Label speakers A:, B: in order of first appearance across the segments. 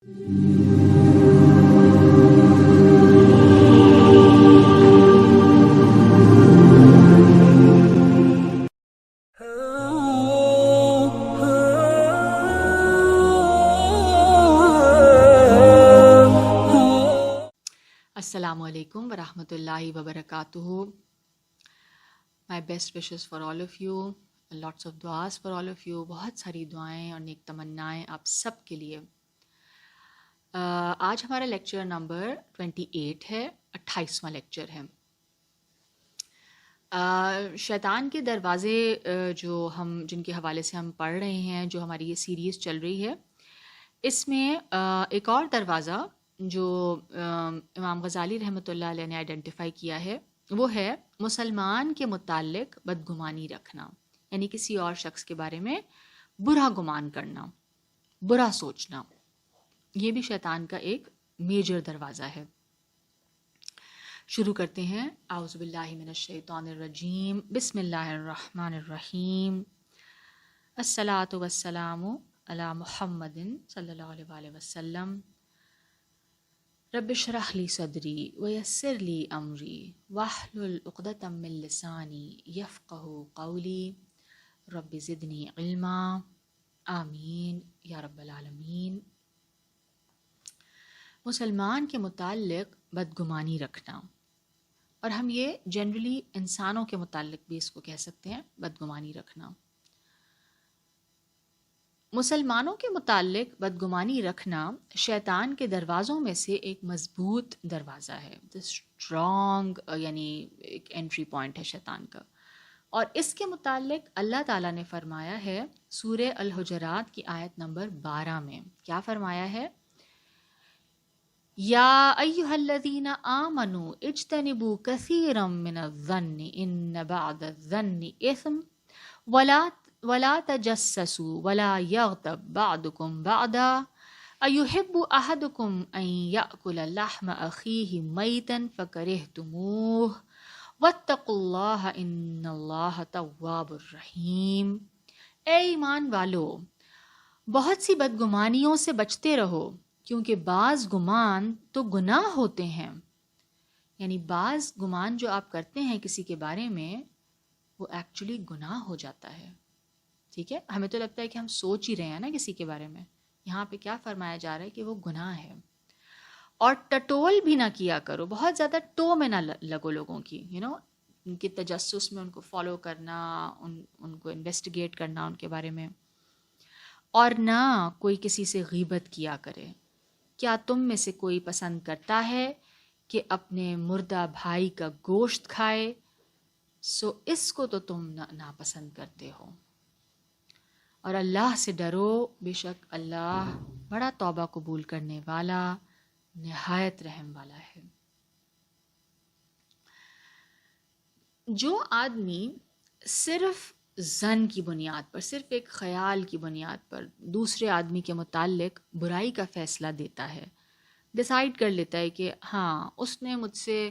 A: السلام علیکم ورحمۃ اللہ وبرکاتہ. My best wishes for all of you, lots of دعاز فار آل آف یو. بہت ساری دعائیں اور نیک تمنائیں آپ سب کے لیے. آج ہمارا لیکچر نمبر 28 ہے, 28واں لیکچر ہے. شیطان کے دروازے جو جن کے حوالے سے ہم پڑھ رہے ہیں, جو ہماری یہ سیریز چل رہی ہے, اس میں ایک اور دروازہ جو امام غزالی رحمۃ اللہ علیہ نے آئیڈینٹیفائی کیا ہے, وہ ہے مسلمان کے متعلق بدگمانی رکھنا, یعنی کسی اور شخص کے بارے میں برا گمان کرنا, برا سوچنا. یہ بھی شیطان کا ایک میجر دروازہ ہے. شروع کرتے ہیں. اعوذ باللہ من الشیطان الرجیم, بسم اللہ الرحمن الرحیم. الصلاۃ والسلام علی محمد صلی اللہ علیہ وآلہ وسلم. رب اشرح لی صدری ویسر لی امری واحلل عقدۃ من لسانی یفقہوا قولی رب زدنی علما آمین یا رب العالمین. مسلمان کے متعلق بدگمانی رکھنا, اور ہم یہ جنرلی انسانوں کے متعلق بھی اس کو کہہ سکتے ہیں, بدگمانی رکھنا. مسلمانوں کے متعلق بدگمانی رکھنا شیطان کے دروازوں میں سے ایک مضبوط دروازہ ہے, اسٹرانگ, یعنی ایک انٹری پوائنٹ ہے شیطان کا. اور اس کے متعلق اللہ تعالیٰ نے فرمایا ہے سورہ الحجرات کی آیت نمبر 12 میں. کیا فرمایا ہے؟ یا ایھا الذین آمنوا اجتنبوا کثیرا من الظن ان بعض الظن اثم ولا تجسسوا ولا یغتب بعضکم بعضا ایحب احدکم ان یأکل لحم اخیہ میتا فکرہتموہ واتقوا اللہ ان اللہ تواب الرحیم. اے ایمان والو, بہت سی بدگمانیوں سے بچتے رہو, کیونکہ بعض گمان تو گناہ ہوتے ہیں. یعنی بعض گمان جو آپ کرتے ہیں کسی کے بارے میں, وہ ایکچولی گناہ ہو جاتا ہے. ٹھیک ہے, ہمیں تو لگتا ہے کہ ہم سوچ ہی رہے ہیں نا کسی کے بارے میں. یہاں پہ کیا فرمایا جا رہا ہے کہ وہ گناہ ہے. اور ٹٹول بھی نہ کیا کرو, بہت زیادہ ٹو میں نہ لگو لوگوں کی, ان کی تجسس میں, ان کو فالو کرنا, ان کو انویسٹیگیٹ کرنا ان کے بارے میں. اور نہ کوئی کسی سے غیبت کیا کرے. کیا تم میں سے کوئی پسند کرتا ہے کہ اپنے مردہ بھائی کا گوشت کھائے؟ سو اس کو تو تم ناپسند کرتے ہو. اور اللہ سے ڈرو, بے شک اللہ بڑا توبہ قبول کرنے والا, نہایت رحم والا ہے. جو آدمی صرف ظن کی بنیاد پر, صرف ایک خیال کی بنیاد پر دوسرے آدمی کے متعلق برائی کا فیصلہ دیتا ہے, ڈیسائیڈ کر لیتا ہے کہ ہاں اس نے مجھ سے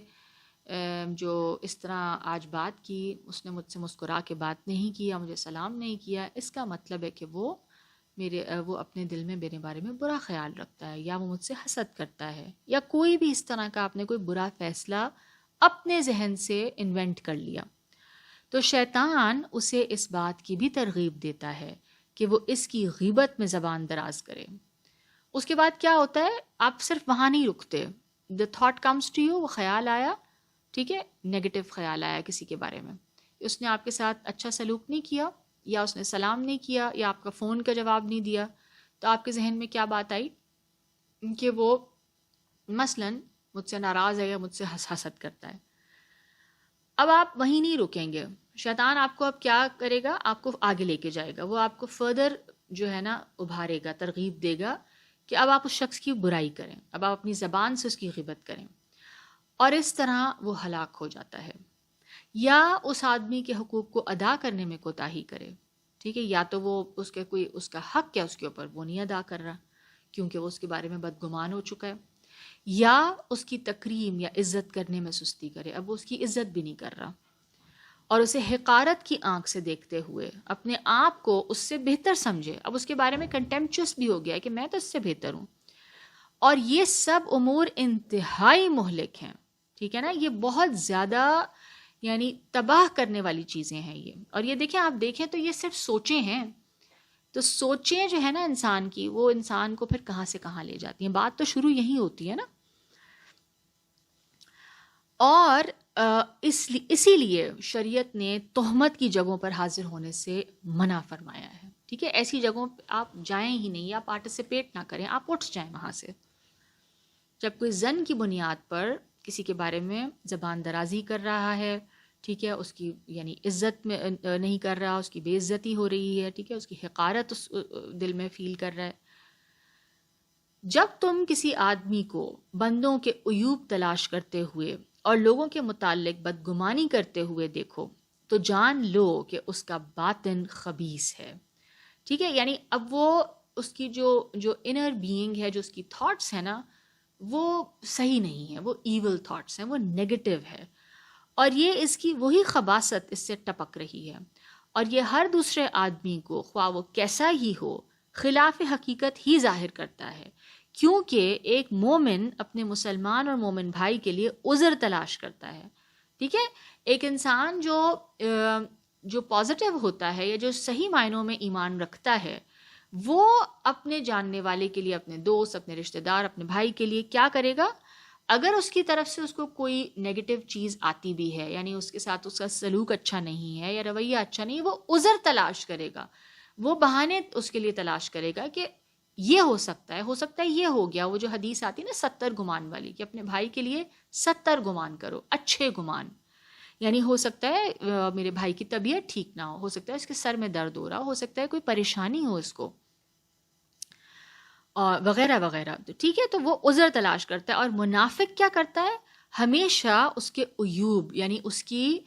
A: جو اس طرح آج بات کی, اس نے مجھ سے مسکرا کے بات نہیں کیا, مجھے سلام نہیں کیا, اس کا مطلب ہے کہ وہ اپنے دل میں میرے بارے میں برا خیال رکھتا ہے, یا وہ مجھ سے حسد کرتا ہے, یا کوئی بھی اس طرح کا آپ نے کوئی برا فیصلہ اپنے ذہن سے انوینٹ کر لیا. تو شیطان اسے اس بات کی بھی ترغیب دیتا ہے کہ وہ اس کی غیبت میں زبان دراز کرے. اس کے بعد کیا ہوتا ہے, آپ صرف وہاں نہیں رکتے. the thought comes to you, وہ خیال آیا, ٹھیک ہے, نیگیٹو خیال آیا کسی کے بارے میں, اس نے آپ کے ساتھ اچھا سلوک نہیں کیا, یا اس نے سلام نہیں کیا, یا آپ کا فون کا جواب نہیں دیا, تو آپ کے ذہن میں کیا بات آئی کہ وہ مثلاً مجھ سے ناراض ہے یا مجھ سے حسد کرتا ہے. اب آپ وہیں نہیں رکیں گے. شیطان آپ کو اب کیا کرے گا, آپ کو آگے لے کے جائے گا. وہ آپ کو فردر جو ہے نا ابھارے گا, ترغیب دے گا کہ اب آپ اس شخص کی برائی کریں, اب آپ اپنی زبان سے اس کی غیبت کریں. اور اس طرح وہ ہلاک ہو جاتا ہے. یا اس آدمی کے حقوق کو ادا کرنے میں کوتاہی کرے, ٹھیک ہے, یا تو وہ اس کا حق کیا اس کے اوپر وہ نہیں ادا کر رہا کیونکہ وہ اس کے بارے میں بدگمان ہو چکا ہے, یا اس کی تکریم یا عزت کرنے میں سستی کرے, اب وہ اس کی عزت بھی نہیں کر رہا, اور اسے حقارت کی آنکھ سے دیکھتے ہوئے اپنے آپ کو اس سے بہتر سمجھے. اب اس کے بارے میں کنٹمپچوس بھی ہو گیا ہے کہ میں تو اس سے بہتر ہوں. اور یہ سب امور انتہائی مہلک ہیں، ٹھیک ہے نا، یہ بہت زیادہ یعنی تباہ کرنے والی چیزیں ہیں یہ. اور یہ دیکھیں، آپ دیکھیں تو یہ صرف سوچیں ہیں، تو سوچیں جو ہے نا انسان کی، وہ انسان کو پھر کہاں سے کہاں لے جاتی ہیں. بات تو شروع یہی ہوتی ہے نا. اور اسی لیے شریعت نے تہمت کی جگہوں پر حاضر ہونے سے منع فرمایا ہے، ٹھیک ہے. ایسی جگہوں پہ آپ جائیں ہی نہیں، آپ پارٹیسپیٹ نہ کریں، آپ اٹھ جائیں وہاں سے. جب کوئی ظن کی بنیاد پر کسی کے بارے میں زبان درازی کر رہا ہے، ٹھیک ہے، اس کی یعنی عزت میں نہیں کر رہا، اس کی بے عزتی ہو رہی ہے، ٹھیک ہے، اس کی حقارت اس دل میں فیل کر رہا ہے. جب تم کسی آدمی کو بندوں کے عیوب تلاش کرتے ہوئے اور لوگوں کے متعلق بدگمانی کرتے ہوئے دیکھو تو جان لو کہ اس کا باطن خبیث ہے، ٹھیک ہے. یعنی اب وہ اس کی جو انر بینگ ہے، جو اس کی تھاٹس ہیں نا، وہ صحیح نہیں ہے، وہ ایول تھاٹس ہیں، وہ نیگیٹو ہے. اور یہ اس کی وہی خباثت اس سے ٹپک رہی ہے، اور یہ ہر دوسرے آدمی کو، خواہ وہ کیسا ہی ہو، خلاف حقیقت ہی ظاہر کرتا ہے. کیونکہ ایک مومن اپنے مسلمان اور مومن بھائی کے لیے عذر تلاش کرتا ہے، ٹھیک ہے. ایک انسان جو پازیٹیو ہوتا ہے یا جو صحیح معنوں میں ایمان رکھتا ہے، وہ اپنے جاننے والے کے لیے، اپنے دوست، اپنے رشتہ دار، اپنے بھائی کے لیے کیا کرے گا؟ اگر اس کی طرف سے اس کو کوئی نیگیٹو چیز آتی بھی ہے، یعنی اس کے ساتھ اس کا سلوک اچھا نہیں ہے یا رویہ اچھا نہیں ہے، وہ عذر تلاش کرے گا، وہ بہانے اس کے لیے تلاش کرے گا کہ یہ ہو سکتا ہے یہ ہو گیا. وہ جو حدیث آتی ہے نا 70 گمان والی، کہ اپنے بھائی کے لیے 70 گمان کرو، اچھے گمان. یعنی ہو سکتا ہے میرے بھائی کی طبیعت ٹھیک نہ ہو سکتا ہے اس کے سر میں درد ہو رہا ہو سکتا ہے کوئی پریشانی ہو اس کو، اور وغیرہ وغیرہ. تو ٹھیک ہے، تو وہ عذر تلاش کرتا ہے. اور منافق کیا کرتا ہے؟ ہمیشہ اس کے عیوب یعنی اس کی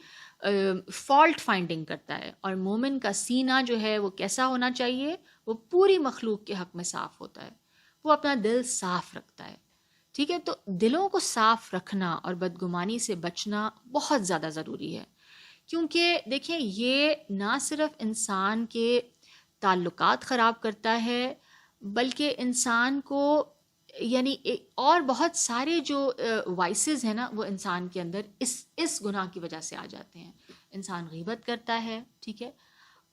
A: فالٹ فائنڈنگ کرتا ہے. اور مومن کا سینہ جو ہے وہ کیسا ہونا چاہیے؟ وہ پوری مخلوق کے حق میں صاف ہوتا ہے، وہ اپنا دل صاف رکھتا ہے، ٹھیک ہے. تو دلوں کو صاف رکھنا اور بدگمانی سے بچنا بہت زیادہ ضروری ہے. کیونکہ دیکھیں، یہ نہ صرف انسان کے تعلقات خراب کرتا ہے، بلکہ انسان کو یعنی اور بہت سارے جو وائسز ہیں نا، وہ انسان کے اندر اس گناہ کی وجہ سے آ جاتے ہیں. انسان غیبت کرتا ہے، ٹھیک ہے،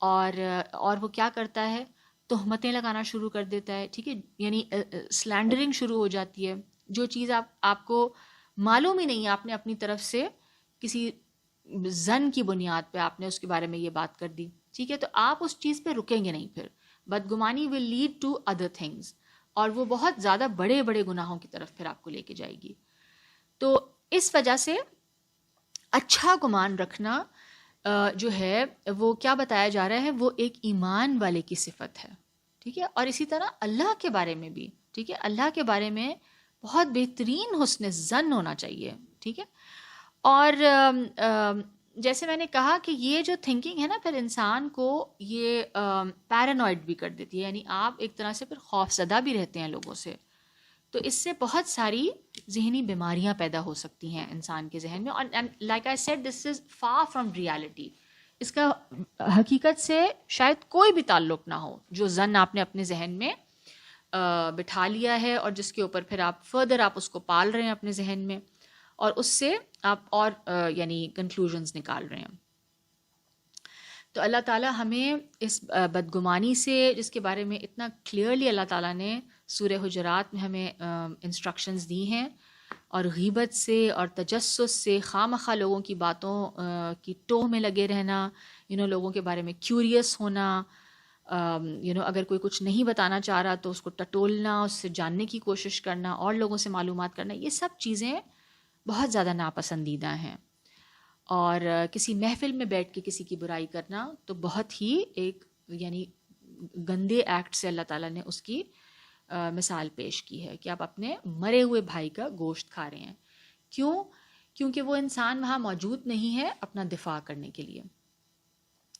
A: اور وہ کیا کرتا ہے؟ تہمتیں لگانا شروع کر دیتا ہے، ٹھیک ہے. یعنی سلینڈرنگ شروع ہو جاتی ہے. جو چیز آپ کو معلوم ہی نہیں ہے، آپ نے اپنی طرف سے کسی ظن کی بنیاد پہ آپ نے اس کے بارے میں یہ بات کر دی، ٹھیک ہے. تو آپ اس چیز پہ رکیں گے نہیں. پھر بدگمانی will lead to other things، اور وہ بہت زیادہ بڑے بڑے گناہوں کی طرف پھر آپ کو لے کے جائے گی. تو اس وجہ سے اچھا گمان رکھنا جو ہے وہ کیا بتایا جا رہا ہے؟ وہ ایک ایمان والے کی صفت ہے، ٹھیک ہے. اور اسی طرح اللہ کے بارے میں بھی، ٹھیک ہے، اللہ کے بارے میں بہت بہترین حسن ظن ہونا چاہیے، ٹھیک ہے. اور جیسے میں نے کہا کہ یہ جو تھنکنگ ہے نا، پھر انسان کو یہ پیرانوائڈ بھی کر دیتی ہے. یعنی آپ ایک طرح سے پھر خوف زدہ بھی رہتے ہیں لوگوں سے. تو اس سے بہت ساری ذہنی بیماریاں پیدا ہو سکتی ہیں انسان کے ذہن میں. اور like I said, this is far from reality. اس کا حقیقت سے شاید کوئی بھی تعلق نہ ہو. جو ظن آپ نے اپنے ذہن میں بٹھا لیا ہے اور جس کے اوپر پھر آپ فردر آپ اس کو پال رہے ہیں اپنے ذہن میں، اور اس سے آپ اور یعنی کنکلوژنز نکال رہے ہیں. تو اللہ تعالیٰ ہمیں اس بدگمانی سے، جس کے بارے میں اتنا کلیئرلی اللہ تعالیٰ نے سورہ حجرات میں ہمیں انسٹرکشنز دی ہیں، اور غیبت سے اور تجسس سے، خواہ مخواہ لوگوں کی باتوں کی ٹوہ میں لگے رہنا، لوگوں کے بارے میں کیوریس ہونا، اگر کوئی کچھ نہیں بتانا چاہ رہا تو اس کو ٹٹولنا، اس سے جاننے کی کوشش کرنا، اور لوگوں سے معلومات کرنا، یہ سب چیزیں بہت زیادہ ناپسندیدہ ہیں. اور کسی محفل میں بیٹھ کے کسی کی برائی کرنا تو بہت ہی ایک یعنی گندے ایکٹ سے اللہ تعالیٰ نے اس کی مثال پیش کی ہے کہ آپ اپنے مرے ہوئے بھائی کا گوشت کھا رہے ہیں. کیوں؟ کیونکہ وہ انسان وہاں موجود نہیں ہے اپنا دفاع کرنے کے لیے.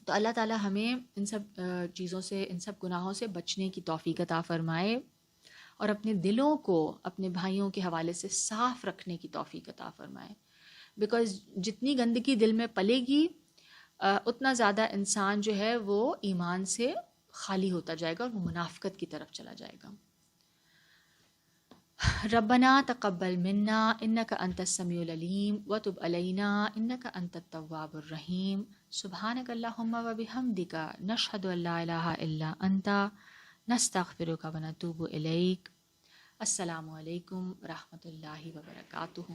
A: تو اللہ تعالیٰ ہمیں ان سب چیزوں سے، ان سب گناہوں سے بچنے کی توفیق عطا فرمائے، اور اپنے دلوں کو اپنے بھائیوں کے حوالے سے صاف رکھنے کی توفیق عطا فرمائے. بیکاز جتنی گندگی دل میں پلے گی، اتنا زیادہ انسان جو ہے وہ ایمان سے خالی ہوتا جائے گا اور وہ منافقت کی طرف چلا جائے گا. ربنا تقبل منا انك انت السميع العليم وتب علينا انك انت التواب الرحيم سبحانك اللهم وبحمدك نشهد ان لا اله الا انت نستغفرك ونتوب اليك. السلام علیکم ورحمۃ اللہ وبرکاتہ.